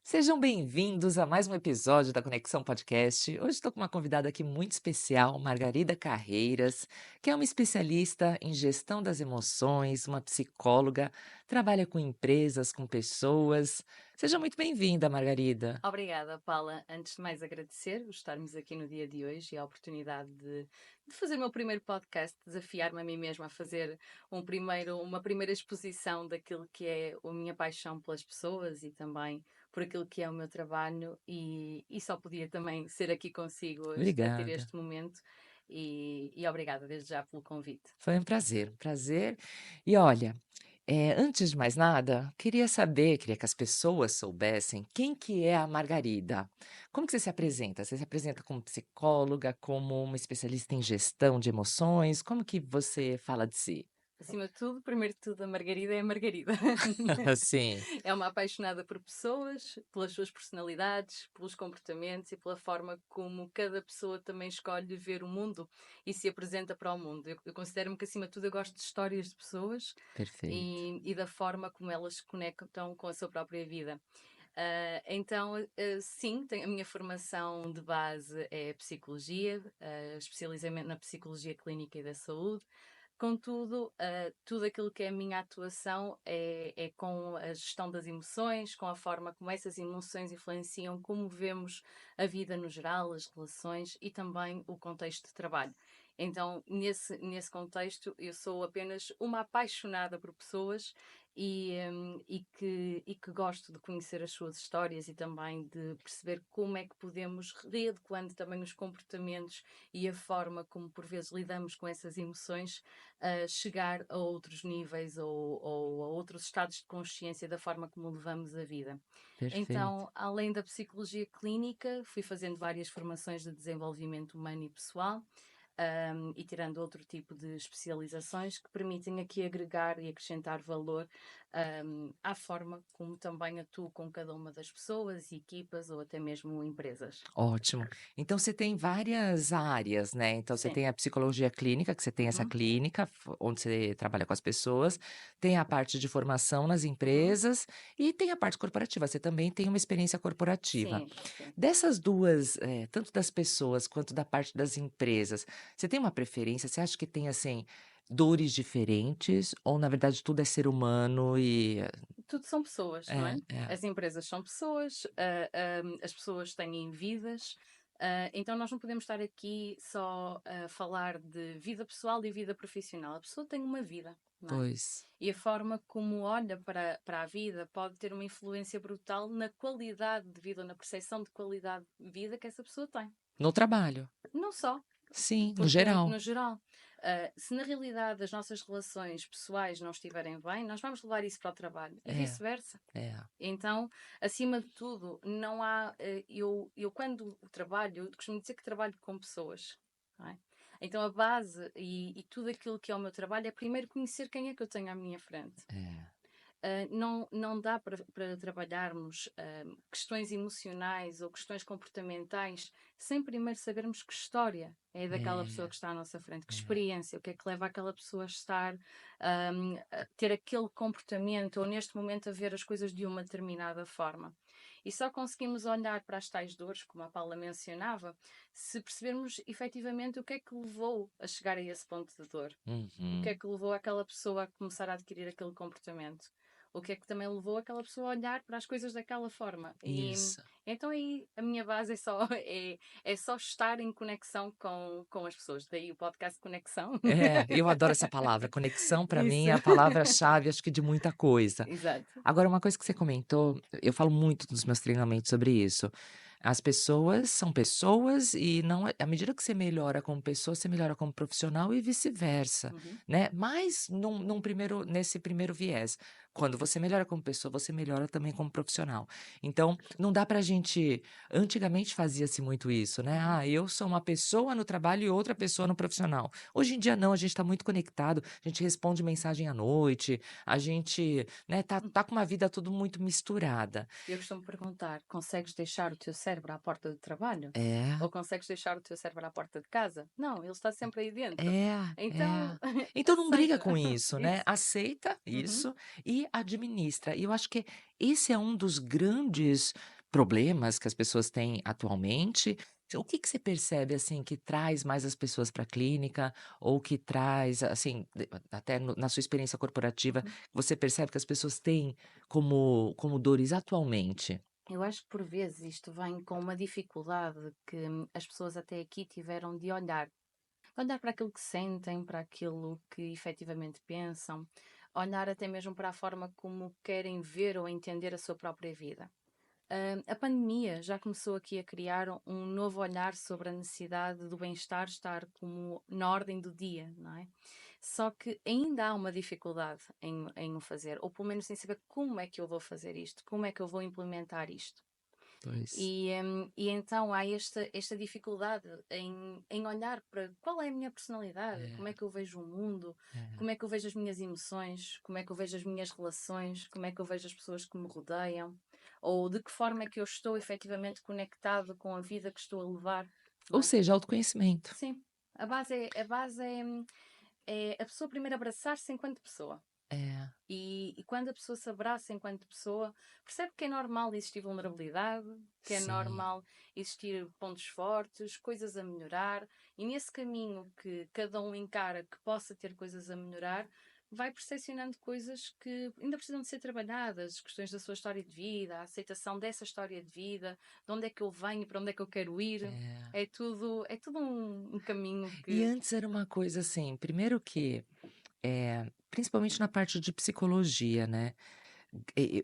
Sejam bem-vindos a mais um episódio da Conexão Podcast. Hoje estou com uma convidada aqui muito especial, Margarida Carreiras, que é uma especialista em gestão das emoções, uma psicóloga, trabalha com empresas, com pessoas. Seja muito bem-vinda, Margarida. Obrigada, Paula. Antes de mais, agradecer por estarmos aqui no dia de hoje e a oportunidade de fazer o meu primeiro podcast, desafiar-me a mim mesma a fazer uma primeira exposição daquilo que é a minha paixão pelas pessoas e também por aquilo que é o meu trabalho. E só podia também ser aqui consigo hoje a ter Obrigada. este momento. E obrigada desde já pelo convite. Foi um prazer, um prazer. E olha, antes de mais nada, queria que as pessoas soubessem quem que é a Margarida. Como que você se apresenta? Você se apresenta como psicóloga, como uma especialista em gestão de emoções? Como que você fala de si? Acima de tudo, primeiro de tudo, a Margarida é a Margarida. Sim, É uma apaixonada por pessoas, pelas suas personalidades, pelos comportamentos e pela forma como cada pessoa também escolhe ver o mundo e se apresenta para o mundo. Eu considero-me que, acima de tudo, eu gosto de histórias de pessoas perfeito. e da forma como elas se conectam com a sua própria vida. Sim, a minha formação de base é psicologia, especializei-me na psicologia clínica e da saúde. Contudo, tudo aquilo que é a minha atuação é com a gestão das emoções, com a forma como essas emoções influenciam como vemos a vida no geral, as relações e também o contexto de trabalho. Então, nesse contexto, eu sou apenas uma apaixonada por pessoas e que gosto de conhecer as suas histórias e também de perceber como é que podemos, readequando também os comportamentos e a forma como por vezes lidamos com essas emoções, a chegar a outros níveis ou a outros estados de consciência da forma como levamos a vida. Perfeito. Então, além da psicologia clínica, fui fazendo várias formações de desenvolvimento humano e pessoal. E tirando outro tipo de especializações que permitem aqui agregar e acrescentar valor à forma como também atuo com cada uma das pessoas, equipas ou até mesmo empresas. Ótimo. Então você tem várias áreas, né, então você Sim. tem a psicologia clínica, que você tem essa Uhum, clínica onde você trabalha com as pessoas, tem a parte de formação nas uhum. empresas e tem a parte corporativa, você também tem uma experiência corporativa. Sim, sim. Dessas 2, tanto das pessoas quanto da parte das empresas, você tem uma preferência? Você acha que tem, assim, dores diferentes ou na verdade tudo é ser humano e Tudo são pessoas, não é? é. As empresas são pessoas, as pessoas têm vidas, então nós não podemos estar aqui só a falar de vida pessoal e vida profissional. A pessoa tem uma vida, não é? Pois. E a forma como olha para a vida pode ter uma influência brutal na qualidade de vida, ou na percepção de qualidade de vida que essa pessoa tem. No trabalho. Não só, Sim, no porque, geral. no geral, se na realidade as nossas relações pessoais não estiverem bem, nós vamos levar isso para o trabalho e É, vice-versa. é. Então, acima de tudo, não há. Eu quando trabalho, eu costumo dizer que trabalho com pessoas. Não é? Então, a base e tudo aquilo que é o meu trabalho é primeiro conhecer quem é que eu tenho à minha frente. É, Não dá para trabalharmos questões emocionais ou questões comportamentais sem primeiro sabermos que história é daquela pessoa é, que está à nossa frente, que é. experiência, o que é que leva aquela pessoa a estar a ter aquele comportamento ou neste momento a ver as coisas de uma determinada forma. E só conseguimos olhar para as tais dores, como a Paula mencionava, se percebermos efetivamente o que é que levou a chegar a esse ponto de dor. O que é Uhum. que levou aquela pessoa a começar a adquirir aquele comportamento? O que é que também levou aquela pessoa a olhar para as coisas daquela forma? E Isso. então aí a minha base é só, é só estar em conexão com as pessoas. Daí o podcast Conexão. É, eu adoro essa palavra. Conexão para mim Isso. é a palavra-chave, acho que de muita coisa. Exato. Agora, uma coisa que você comentou, eu falo muito nos meus treinamentos sobre isso. As pessoas são pessoas e não à medida que você melhora como pessoa, você melhora como profissional e vice-versa, Uhum. né. Mas nesse primeiro viés, quando você melhora como pessoa, você melhora também como profissional. Então, não dá pra gente antigamente fazia-se muito isso, né. Uhum. "Ah, eu sou uma pessoa no trabalho e outra pessoa no profissional". Hoje em dia não, a gente está muito conectado, a gente responde mensagem à noite, a gente, né, tá com uma vida tudo muito misturada. Eu costumo perguntar: consegues deixar o teu cérebro à porta do trabalho? É, Ou consegues deixar o teu cérebro à porta de casa? Não, ele está sempre aí dentro. é, Então, é. Então não briga aceita. com isso, né, Isso. aceita Uhum. isso e administra. E eu acho que esse é um dos grandes problemas que as pessoas têm atualmente? O que que você percebe, assim, que traz mais as pessoas para a clínica ou que traz, assim, até na sua experiência corporativa, Uhum. você percebe que as pessoas têm como dores atualmente? Eu acho que por vezes isto vem com uma dificuldade que as pessoas até aqui tiveram de olhar para aquilo que sentem, para aquilo que efetivamente pensam, olhar até mesmo para a forma como querem ver ou entender a sua própria vida. A pandemia já começou aqui a criar um novo olhar sobre a necessidade do bem-estar estar como na ordem do dia, não é? Só que ainda há uma dificuldade em o fazer, ou pelo menos em saber como é que eu vou fazer isto, como é que eu vou implementar isto. Pois. E então há esta dificuldade em olhar para qual é a minha personalidade, como é É, que eu vejo o mundo, é. como é que eu vejo as minhas emoções, como é que eu vejo as minhas relações, como é que eu vejo as pessoas que me rodeiam, ou de que forma é que eu estou efetivamente conectado com a vida que estou a levar, não Ou é? seja, autoconhecimento. Sim, a base é a pessoa primeiro abraçar-se enquanto pessoa. É, E quando a pessoa se abraça enquanto pessoa, percebe que é normal existir vulnerabilidade, que é sim, normal existir pontos fortes, coisas a melhorar, e nesse caminho que cada um encara que possa ter coisas a melhorar, vai percepcionando coisas que ainda precisam de ser trabalhadas, questões da sua história de vida, a aceitação dessa história de vida, de onde é que eu venho e para onde é que eu quero ir. é. É tudo um caminho E que. antes era uma coisa assim, primeiro que, principalmente na parte de psicologia, né,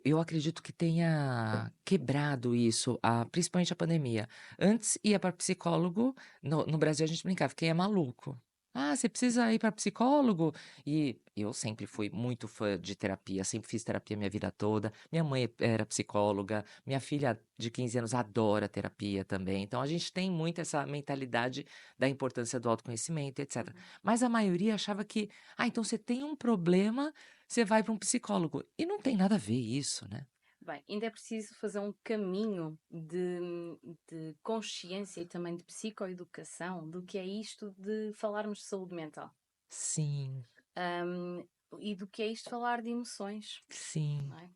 eu acredito que tenha quebrado isso, principalmente a pandemia. Antes ia para psicólogo, no Brasil a gente brincava: "Quem é maluco?". "Ah, você precisa ir para psicólogo?". E eu sempre fui muito fã de terapia, sempre fiz terapia minha vida toda. Minha mãe era psicóloga, minha filha de 15 anos adora terapia também. Então a gente tem muito essa mentalidade da importância do autoconhecimento, etcétera. Uhum. Mas a maioria achava que: "Ah, então você tem um problema, você vai para um psicólogo", e não tem nada a ver isso, né. Bem, ainda é preciso fazer um caminho de consciência e também de psicoeducação do que é isto de falarmos de saúde mental. Sim, Hum, e do que é isto de falar de emoções, sim, não é?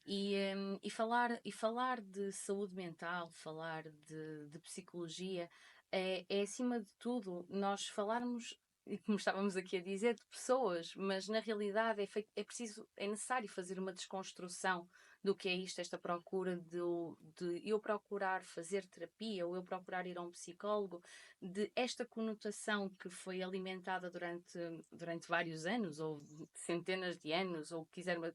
E falar de saúde mental, falar de psicologia, é acima de tudo nós falarmos, e como estávamos aqui a dizer, de pessoas, mas na realidade é necessário fazer uma desconstrução do que é isto, esta procura de eu procurar fazer terapia ou eu procurar ir a um psicólogo, de esta conotação que foi alimentada durante vários anos, ou centenas de anos, ou quisermos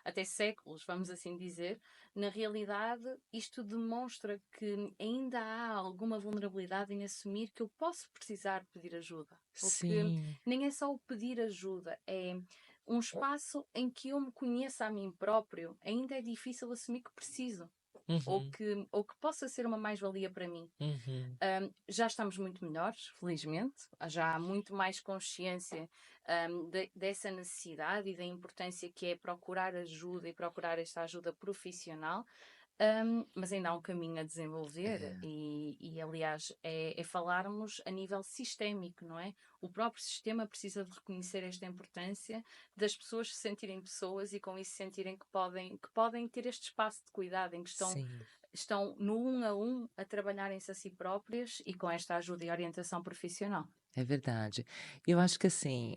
até séculos, vamos assim dizer, na realidade, isto demonstra que ainda há alguma vulnerabilidade em assumir que eu posso precisar pedir ajuda. Porque sim. nem é só o pedir ajuda, é um espaço em que eu me conheça a mim próprio, ainda é difícil assumir que preciso. Uhum, Ou que possa ser uma mais-valia para mim. uhum. Já estamos muito melhores, felizmente. Já há muito mais consciência dessa necessidade e da importância que é procurar ajuda e procurar esta ajuda profissional. Mas ainda há um caminho a desenvolver É, e aliás, é falarmos a nível sistémico, não é? O próprio sistema precisa de reconhecer esta importância das pessoas se sentirem pessoas e com isso sentirem que podem ter este espaço de cuidado em que sim, estão no um a um a trabalharem-se a si próprias e com esta ajuda e orientação profissional. é verdade. Eu acho que assim,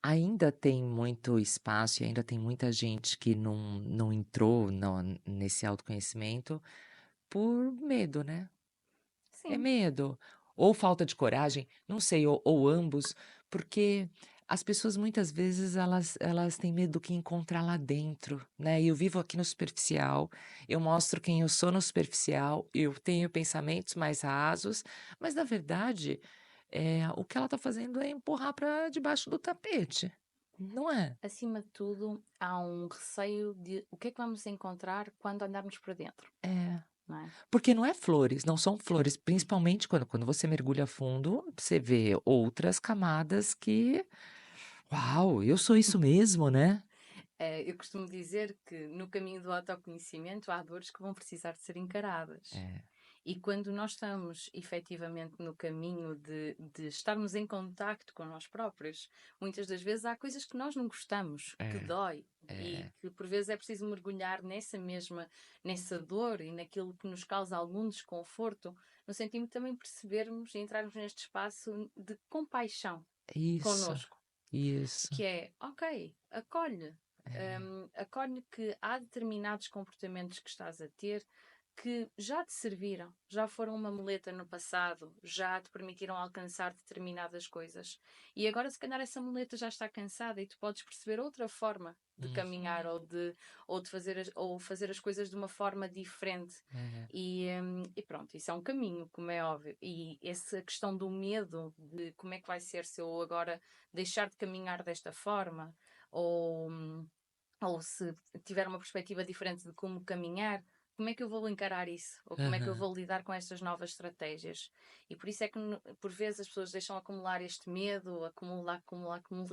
ainda tem muito espaço e ainda tem muita gente que não entrou nesse autoconhecimento por medo, né. É Sim, medo, ou falta de coragem, não sei, ou ambos, porque as pessoas muitas vezes elas têm medo do que encontrar lá dentro, né, e eu vivo aqui no superficial, eu mostro quem eu sou no superficial, eu tenho pensamentos mais rasos, mas na verdade, o que ela está fazendo é empurrar para debaixo do tapete, não é? acima de tudo, há um receio de o que é que vamos encontrar quando olharmos para dentro, É, não é? porque não é flores, não são flores, principalmente quando você mergulha fundo, você vê outras camadas que uau, eu sou isso mesmo, né? Eu costumo dizer que no caminho do autoconhecimento há dores que vão precisar de ser encaradas. É, E quando nós estamos efetivamente no caminho de estarmos em contacto com nós próprios, muitas das vezes há coisas que nós não gostamos, que É, dói, e é, que por vezes é preciso mergulhar nessa dor e naquilo que nos causa algum desconforto, no sentido de também percebermos e entrarmos neste espaço de compaixão isso, connosco, isso. que é, ok, acolhe. É, Acolhe que há determinados comportamentos que estás a ter que já te serviram, já foram uma muleta no passado, já te permitiram alcançar determinadas coisas. E agora, se calhar, essa muleta já está cansada e tu podes perceber outra forma de caminhar uhum, ou de fazer as coisas de uma forma diferente. é. E pronto, isso é um caminho, como é óbvio. E essa questão do medo de como é que vai ser se eu agora deixar de caminhar desta forma, ou, ou se tiver uma perspectiva diferente de como caminhar, como é que eu vou encarar isso? Ou como é que eu Aham. vou lidar com estas novas estratégias? E por isso é que, por vezes, as pessoas deixam acumular este medo, acumular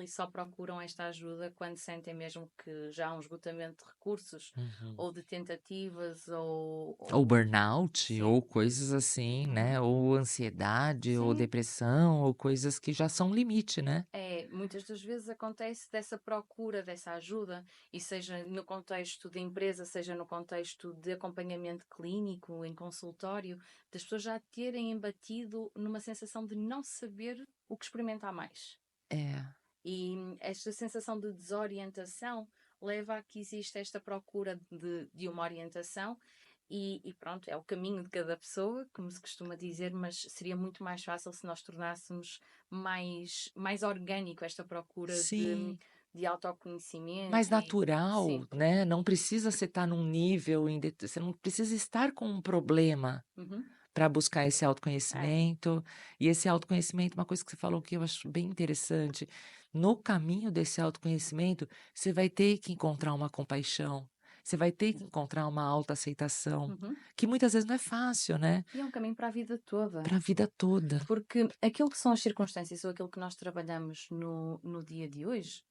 e só procuram esta ajuda quando sentem mesmo que já há um esgotamento de recursos, Uhum. ou de tentativas, Ou ou... burnout, Sim. ou coisas assim, Uhum. né, ou ansiedade, ou Sim, depressão, ou coisas que já são limite, né. muitas das vezes acontece dessa procura dessa ajuda, e seja no contexto de empresa, seja no contexto de acompanhamento clínico, em consultório, das pessoas já terem embatido numa sensação de não saber o que experimentar mais. É, E esta sensação de desorientação leva a que exista esta procura de uma orientação. E pronto, é o caminho de cada pessoa, como se costuma dizer, mas seria muito mais fácil se nós tornássemos mais orgânico esta procura sim, de autoconhecimento mais e natural, simples. né, não precisa você estar num nível você não precisa estar com um problema Uhum. para buscar esse É. autoconhecimento, e esse autoconhecimento, uma coisa que você falou que eu acho bem interessante, no caminho desse autoconhecimento, você vai ter que encontrar uma compaixão, você vai ter que encontrar uma autoaceitação, Uhum. que muitas vezes não é fácil, né, E é um caminho para a vida toda. para a vida toda. Porque aquilo que são as circunstâncias ou aquilo que nós trabalhamos no dia de hoje,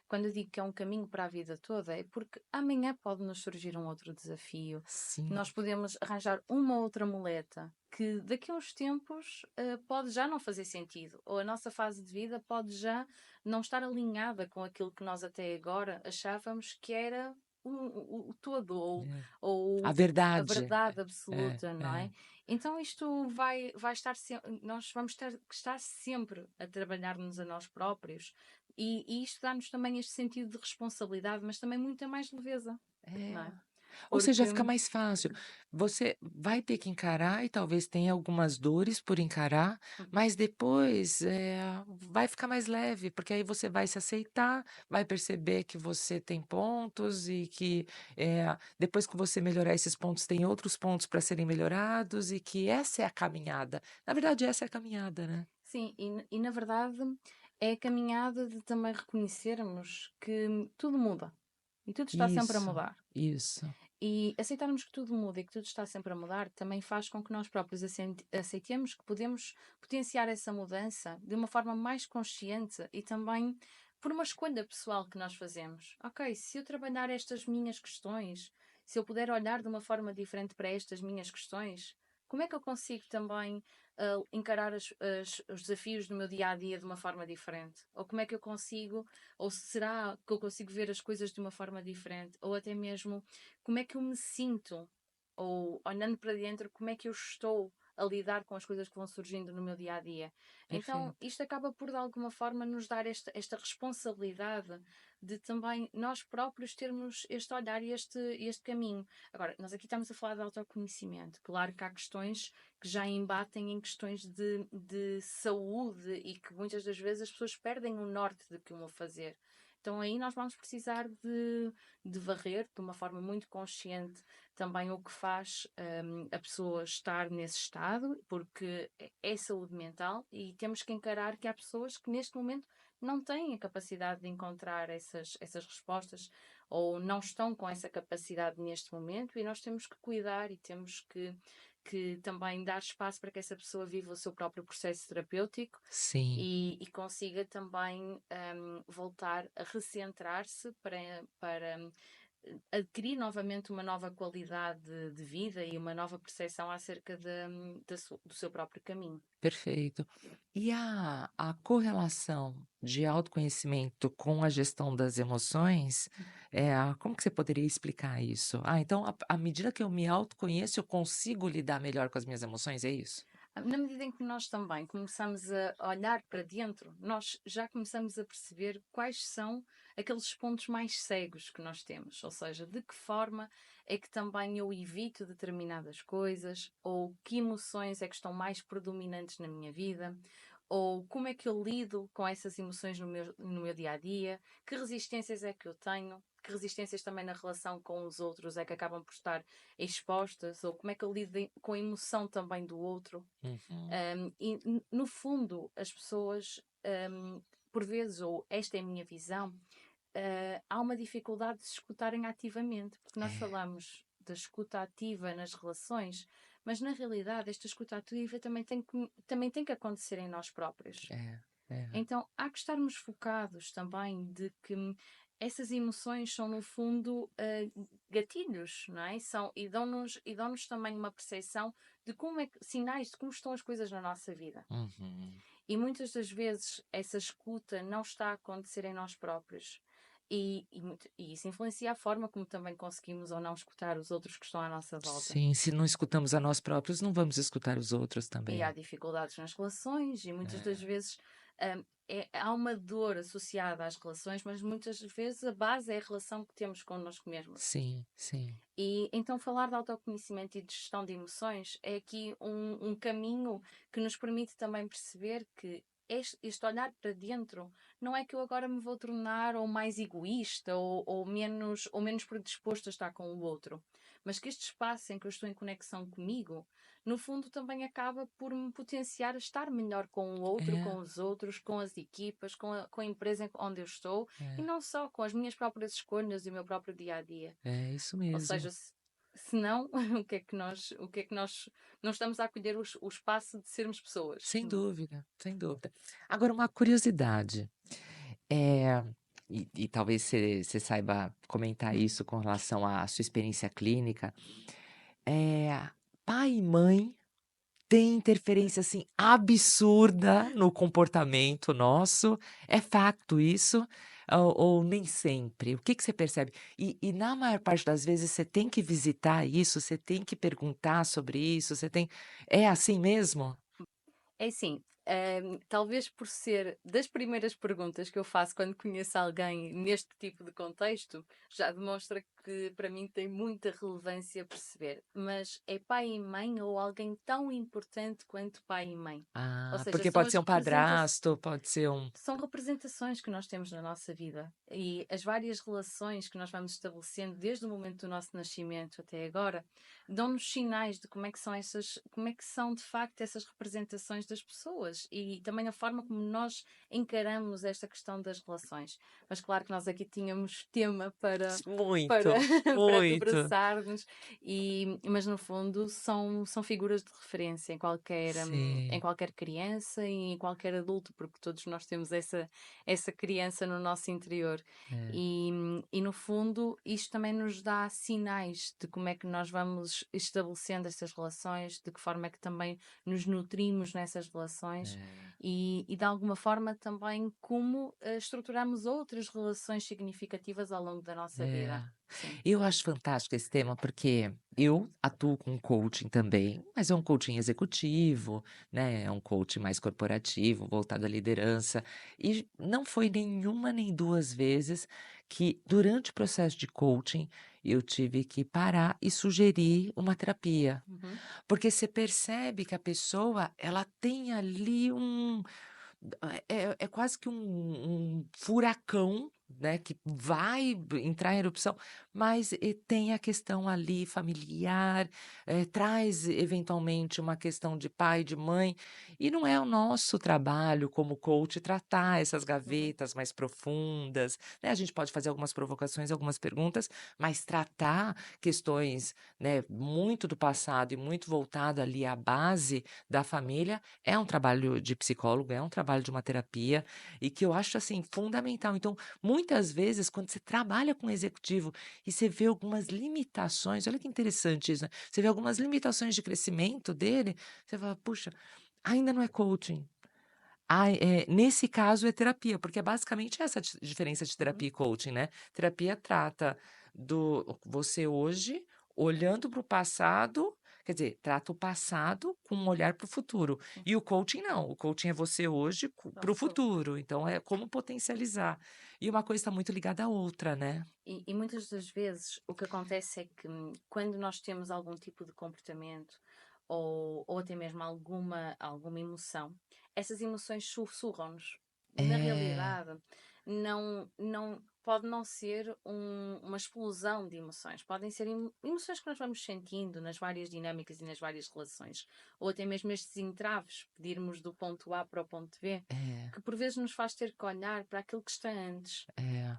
quando eu digo que é um caminho para a vida toda, é porque amanhã pode nos surgir um outro desafio. Sim, Nós podemos arranjar uma outra muleta que daqui a uns tempos pode já não fazer sentido, ou a nossa fase de vida pode já não estar alinhada com aquilo que nós até agora achávamos que era o todo, é. A ou a verdade. verdade É, absoluta, não é. é? Então isto vai estar sempre, nós vamos ter que estar sempre a trabalhar-nos a nós próprios e isto dá-nos também este sentido de responsabilidade, mas também muita mais leveza, não É. é? Ou seja, Porque fica mais fácil. Você vai ter que encarar e talvez tenha algumas dores por encarar, uhum, mas depois, vai ficar mais leve, porque aí você vai se aceitar, vai perceber que você tem pontos e que, depois que você melhorar esses pontos, tem outros pontos para serem melhorados e que essa é a caminhada. Na verdade, essa é a caminhada, né. sim, e na verdade é a caminhada de também reconhecermos que tudo muda e tudo está sempre a Isso, mudar. isso. E aceitarmos que tudo muda e que tudo está sempre a mudar também faz com que nós próprios aceitemos que podemos potenciar essa mudança de uma forma mais consciente e também por uma escolha pessoal que nós fazemos. Ok, se eu trabalhar estas minhas questões, se eu puder olhar de uma forma diferente para estas minhas questões, como é que eu consigo também encarar os desafios do meu dia a dia de uma forma diferente? Ou como é que eu consigo, ou será que eu consigo ver as coisas de uma forma diferente? Ou até mesmo como é que eu me sinto, ou olhando para dentro, como é que eu estou a lidar com as coisas que vão surgindo no meu dia a dia. Então, Perfeito. isto acaba por, de alguma forma, nos dar esta responsabilidade de também nós próprios termos este olhar e este caminho. Agora, nós aqui estamos a falar de autoconhecimento. Claro que há questões que já embatem em questões de saúde e que muitas das vezes as pessoas perdem o norte de que vão fazer. Então aí nós vamos precisar de varrer de uma forma muito consciente também o que faz a pessoa estar nesse estado, porque é saúde mental e temos que encarar que há pessoas que neste momento não têm a capacidade de encontrar essas respostas ou não estão com essa capacidade neste momento e nós temos que cuidar e temos que também dar espaço para que essa pessoa viva o seu próprio processo terapêutico Sim. e consiga também voltar a recentrar-se para adquirir novamente uma nova qualidade de vida e uma nova percepção acerca do seu próprio caminho. Perfeito. E a correlação de autoconhecimento com a gestão das emoções, como que você poderia explicar isso? Ah, então à medida que eu me autoconheço, eu consigo lidar melhor com as minhas emoções, é isso? Na medida em que nós também começamos a olhar para dentro, nós já começamos a perceber quais são aqueles pontos mais cegos que nós temos, ou seja, de que forma é que também eu evito determinadas coisas, ou que emoções é que estão mais predominantes na minha vida, ou como é que eu lido com essas emoções no meu dia a dia, que resistências é que eu tenho, que resistências também na relação com os outros é que acabam por estar expostas, ou como é que eu lido com a emoção também do outro. Uhum. No fundo, as pessoas, por vezes, ou esta é a minha visão, há uma dificuldade de se escutarem ativamente, porque nós É, falamos da escuta ativa nas relações, mas na realidade esta escuta ativa também tem que acontecer em nós próprios. é, é. Então há que estarmos focados também de que essas emoções são, no fundo, gatilhos, não é? E dão-nos também uma percepção de como sinais de como estão as coisas na nossa vida. Uhum. E muitas das vezes essa escuta não está a acontecer em nós próprios. E isso influencia a forma como também conseguimos ou não escutar os outros que estão à nossa volta. Sim, se não escutamos a nós próprios, não vamos escutar os outros E há também. dificuldades nas relações, e muitas das É. vezes há uma dor associada às relações, mas muitas vezes a base é a relação que temos connosco mesmos. Sim, sim. E então falar de autoconhecimento e de gestão de emoções é aqui um caminho que nos permite também perceber que este olhar para dentro não é que eu agora me vou tornar ou mais egoísta ou menos predisposto a estar com o outro, mas que este espaço em que eu estou em conexão comigo, no fundo também acaba por me potenciar a estar melhor com o outro, É, com os outros, com as equipas, com a empresa onde eu estou e é, não só com as minhas próprias escolhas e o meu próprio dia a dia. é isso Ou mesmo. seja, se não, o que é que nós não estamos a acolher o espaço de sermos pessoas. Sem dúvida, sem dúvida. Agora uma curiosidade, eh, e talvez você saiba comentar isso com relação à sua experiência clínica, pai e mãe têm interferência, assim, absurda no comportamento nosso, é facto isso, ou nem sempre? O que que você percebe? E na maior parte das vezes você tem que visitar isso, você tem que perguntar sobre isso, você tem é assim mesmo? É assim, talvez por ser das primeiras perguntas que eu faço quando conheço alguém neste tipo de contexto, já demonstra que para mim tem muita relevância perceber. Mas é pai e mãe ou alguém tão importante quanto pai e mãe? Ou Ah, seja, porque são pode as ser um representações. padrasto, pode ser um São representações que nós temos na nossa vida e as várias relações que nós vamos estabelecendo desde o momento do nosso nascimento até agora dão-nos sinais de como é que são de facto essas representações das pessoas e também a forma como nós encaramos esta questão das relações. Mas claro que nós aqui tínhamos tema para, muito, para muito. debruçar-nos, mas no fundo são figuras de referência em Sim, qualquer criança e em qualquer adulto, porque todos nós temos essa criança no nosso interior. é, E no fundo, isto também nos dá sinais de como é que nós vamos estabelecendo estas relações, de que forma é que também nos nutrimos nessas relações é, e de alguma forma também como estruturamos outras relações significativas ao longo da nossa é. vida. Sim. Eu acho fantástico esse tema, porque eu atuo com coaching também, mas é um coaching executivo, né? É um coaching mais corporativo, voltado à liderança. E não foi nenhuma nem duas vezes que, durante o processo de coaching, eu tive que parar e sugerir uma terapia. Uhum. Porque você percebe que a pessoa, ela tem ali é quase que um furacão, né, que vai entrar em erupção, mas, tem a questão ali familiar, traz eventualmente uma questão de pai, de mãe, e não é o nosso trabalho como coach tratar essas Uhum. gavetas mais profundas, né, a gente pode fazer algumas provocações, algumas perguntas, mas tratar questões, né, muito do passado e muito voltado ali à base da família, é um trabalho de psicólogo, é um trabalho de uma terapia, e que eu acho, assim, fundamental. Então, muitas vezes, quando você trabalha com um executivo e você vê algumas limitações, olha que interessante isso, né, você vê algumas limitações de crescimento dele, você fala: "Puxa, ainda não é coaching". Nesse caso é terapia, porque é basicamente essa a diferença de Uhum. terapia e coaching, né. Terapia trata do você hoje, olhando para o passado, quer dizer, trata o passado com um olhar para o futuro. Sim, E o coaching não, o coaching é você hoje para o para o futuro. futuro, então é como potencializar. E uma coisa está muito ligada à outra, né. E muitas das vezes o que acontece é que quando nós temos algum tipo de comportamento ou até mesmo alguma emoção, essas emoções sussurram-nos. Na É, realidade, não pode não ser uma explosão de emoções. Podem ser emoções que nós vamos sentindo nas várias dinâmicas e nas várias relações. Ou até mesmo estes entraves, de irmos do ponto A para o ponto B, é, que por vezes nos faz ter que olhar para aquilo que está antes. é.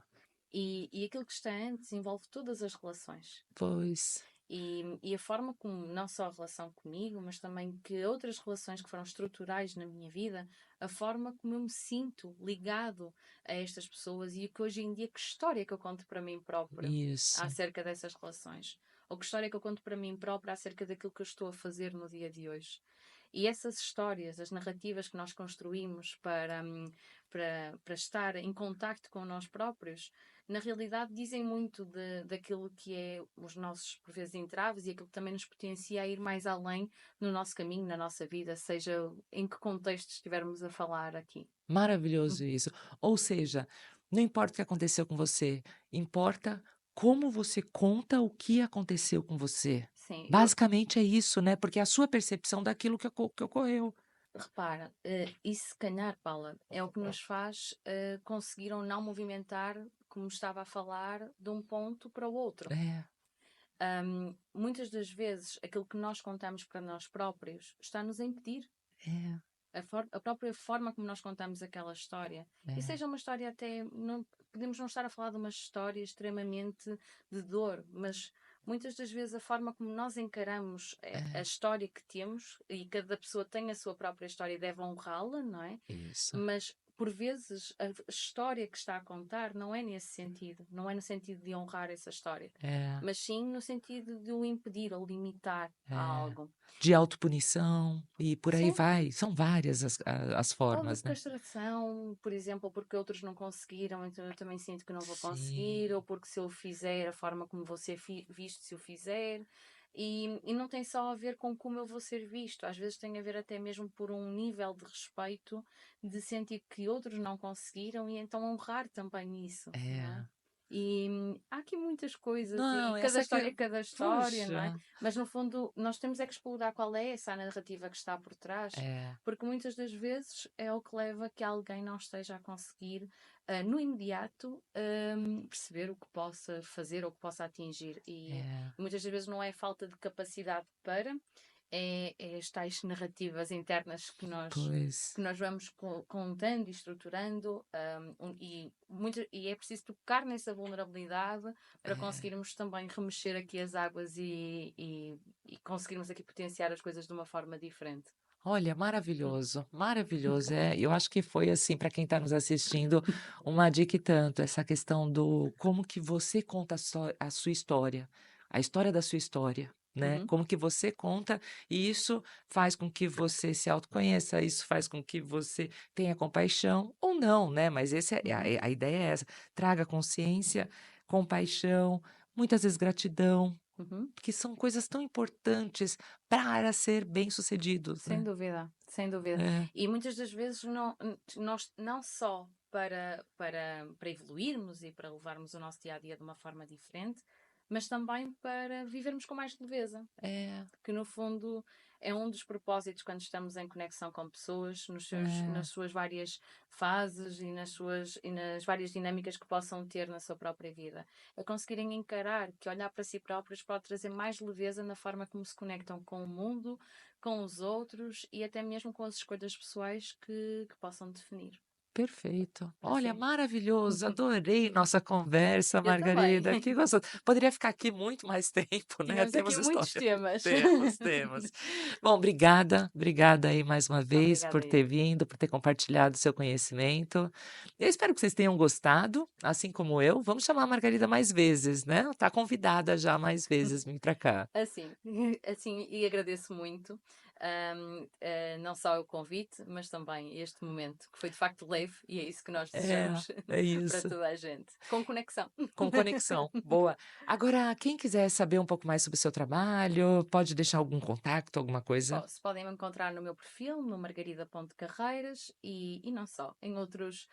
E aquilo que está antes envolve todas as relações. Pois. E a forma como, não só a relação comigo, mas também que outras relações que foram estruturais na minha vida, a forma como eu me sinto ligado a estas pessoas e que hoje em dia, que história que eu conto para mim própria Isso. acerca dessas relações. Ou que história que eu conto para mim própria acerca daquilo que eu estou a fazer no dia de hoje. E essas histórias, as narrativas que nós construímos para estar em contacto com nós próprios, na realidade dizem muito daquilo que é os nossos, por vezes, entraves e aquilo que também nos potencia a ir mais além no nosso caminho, na nossa vida, seja em que contexto estivermos a falar aqui. Hum, Maravilhoso isso. Ou seja, não importa o que aconteceu com você, importa como você conta o que aconteceu com você. Sim, eu Basicamente é isso, né, porque é a sua percepção daquilo que ocorreu. repara, e se calhar, Paula, é o que nos faz conseguir ou não movimentar, como estava a falar, de um ponto para o outro. É, Muitas das vezes aquilo que nós contamos para nós próprios está-nos a impedir. é, A própria forma como nós contamos aquela história. E é, seja uma história até. Não, podemos não estar a falar de uma história extremamente de dor, mas muitas das vezes a forma como nós encaramos a é, história que temos, e cada pessoa tem a sua própria história e deve honrá-la, não é? isso. Mas por vezes a história que está a contar não é nesse sentido, não é no sentido de honrar essa história, É, mas sim no sentido de o impedir ou limitar a é. algo. De autopunição e por aí Sim, vai. São várias as ou de formas, né. castração, por exemplo, porque outros não conseguiram, então eu também sinto que não vou Sim, conseguir, ou porque se eu fizer a forma como vou ser visto se eu fizer. E não tem só a ver com como eu vou ser visto, às vezes tem a ver até mesmo por um nível de respeito, de sentir que outros não conseguiram e então honrar também isso, não é? é. E há aqui muitas coisas, e Não, cada essa que história é cada história, não é? poxa. Mas no fundo, nós temos é que explorar qual é essa narrativa que está por trás, É, porque muitas das vezes é o que leva a que alguém não esteja a conseguir, no imediato, perceber o que possa fazer ou que possa atingir. E é, muitas das vezes não é falta de capacidade para, é as tais narrativas internas pois. que nós vamos contando e estruturando, e é preciso tocar nessa vulnerabilidade para É. conseguirmos também remexer aqui as águas e conseguirmos aqui potenciar as coisas de uma forma diferente. Olha, Hum. maravilhoso, maravilhoso. Eu acho que foi, assim, para quem está nos assistindo, uma dica e tanto, essa questão do como que você conta a sua história, a história da sua história, né, Uhum, como que você conta, e isso faz com que você se autoconheça, isso faz com que você tenha compaixão, ou não, né, mas esse é uhum, a ideia é essa, traga consciência, compaixão, muitas vezes gratidão, uhum. que são coisas tão importantes para ser bem-sucedidos, Sem né. dúvida, sem dúvida. É, E muitas das vezes nós não só para evoluirmos e para levarmos o nosso dia a dia de uma forma diferente, mas também para vivermos com mais leveza. é, Que no fundo é um dos propósitos quando estamos em conexão com pessoas, é, nas suas várias fases e nas várias dinâmicas que possam ter na sua própria vida. É conseguirem encarar que olhar para si próprios pode trazer mais leveza na forma como se conectam com o mundo, com os outros e até mesmo com as escolhas pessoais que possam definir. Perfeito. Olha, Assim. maravilhoso, adorei nossa conversa, Eu também. Margarida, que gostoso. Poderia ficar aqui muito mais tempo, né, Tínhamos aqui temos muitos história. temas. Temos, temos. Bom, obrigada aí mais uma vez por Obrigada ter eu. vindo, por ter compartilhado seu conhecimento. Eu espero que vocês tenham gostado, assim como eu. Vamos chamar a Margarida mais vezes, né, tá convidada já mais vezes vir para cá. Assim, assim, e agradeço muito, não só o convite, mas também este momento, que foi de facto leve, e é isso que nós É, desejamos é para isso. toda a gente, com conexão. Com conexão, boa. Agora, quem quiser saber um pouco mais sobre o seu trabalho, pode deixar algum contato, alguma coisa? Podem me encontrar no meu perfil, no margarida.carreiras e não só, em outros,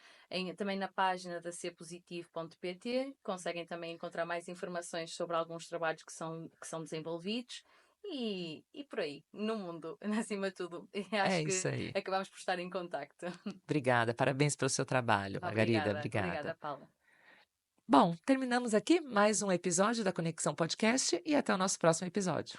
também na página da cpositivo.pt, conseguem também encontrar mais informações sobre alguns trabalhos que são desenvolvidos e por aí, no mundo, acima de tudo. É Acho isso que aí. acabamos por estar em contacto. Obrigada, parabéns pelo seu trabalho, Margarida, Obrigada, obrigada. Paula. Bom, terminamos aqui mais um episódio da Conexão Podcast e até o nosso próximo episódio.